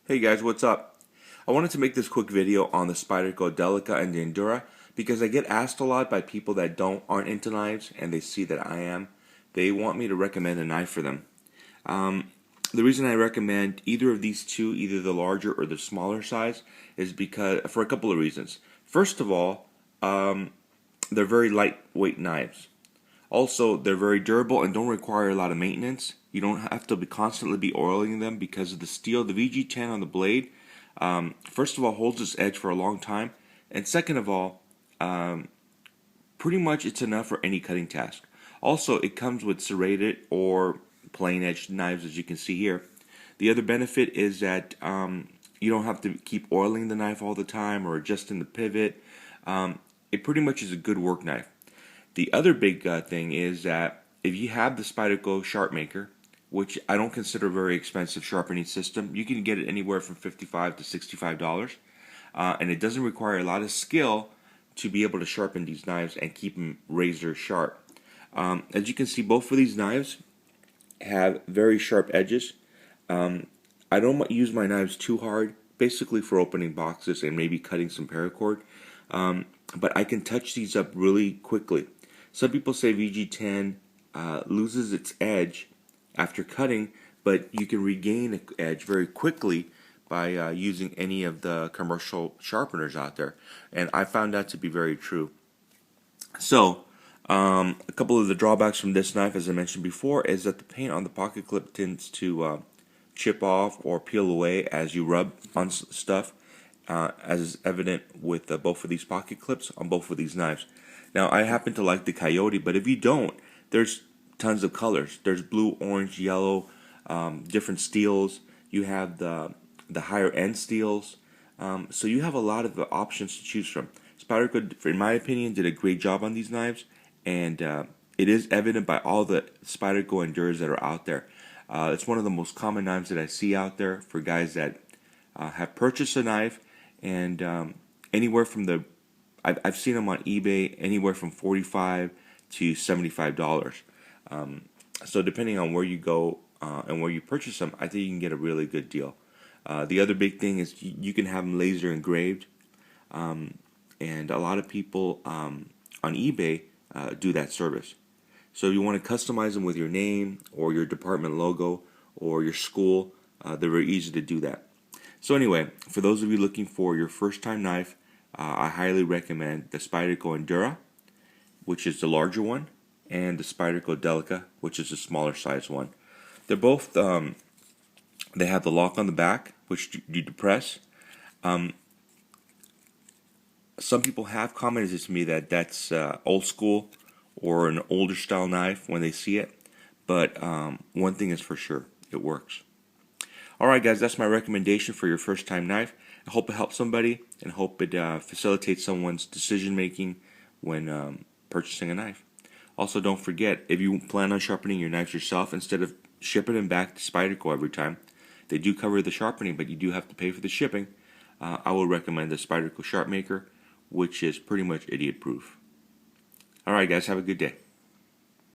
Hey guys, what's up? I wanted to make this quick video on the Spyderco Delica and the Endura because I get asked a lot by people that aren't into knives and they see that I am. They want me to recommend a knife for them. The reason I recommend either of these two, either the larger or the smaller size, is because for a couple of reasons. First of all, they're very lightweight knives. Also, they're very durable and don't require a lot of maintenance. You don't have to constantly be oiling them because of the steel. The VG10 on the blade, first of all, holds its edge for a long time, and second of all, pretty much it's enough for any cutting task. Also, it comes with serrated or plain edged knives, as you can see here. The other benefit is that you don't have to keep oiling the knife all the time or adjusting the pivot. It pretty much is a good work knife. The other big thing is that if you have the Spyderco SharpMaker, which I don't consider a very expensive sharpening system, you can get it anywhere from $55 to $65, and it doesn't require a lot of skill to be able to sharpen these knives and keep them razor sharp. As you can see, both of these knives have very sharp edges. I don't use my knives too hard, basically for opening boxes and maybe cutting some paracord, but I can touch these up really quickly. Some people say VG10 loses its edge after cutting, but you can regain an edge very quickly by using any of the commercial sharpeners out there, and I found that to be very true. So, a couple of the drawbacks from this knife, as I mentioned before, is that the paint on the pocket clip tends to chip off or peel away as you rub on stuff, as is evident with both of these pocket clips on both of these knives. Now, I happen to like the Coyote, but if you don't, there's tons of colors. There's blue, orange, yellow, different steels. You have the higher end steels. So you have a lot of options to choose from. Spyderco, in my opinion, did a great job on these knives, and it is evident by all the Spyderco Enduras that are out there. It's one of the most common knives that I see out there for guys that have purchased a knife, and anywhere from I've seen them on eBay anywhere from $45 to $75. So depending on where you go and where you purchase them, I think you can get a really good deal. The other big thing is you can have them laser engraved, and a lot of people on eBay do that service. So if you want to customize them with your name or your department logo or your school, they're very easy to do that. So anyway, for those of you looking for your first time knife, I highly recommend the Spyderco Endura, which is the larger one, and the Spyderco Delica, which is the smaller size one. They're both, they have the lock on the back, which you depress. Some people have commented to me that that's old school or an older style knife when they see it, but one thing is for sure, it works. Alright guys, that's my recommendation for your first time knife. I hope it helps somebody and hope it facilitates someone's decision making when purchasing a knife. Also, don't forget, if you plan on sharpening your knives yourself, instead of shipping them back to Spyderco every time, they do cover the sharpening, but you do have to pay for the shipping. I will recommend the Spyderco SharpMaker, which is pretty much idiot proof. Alright guys, have a good day.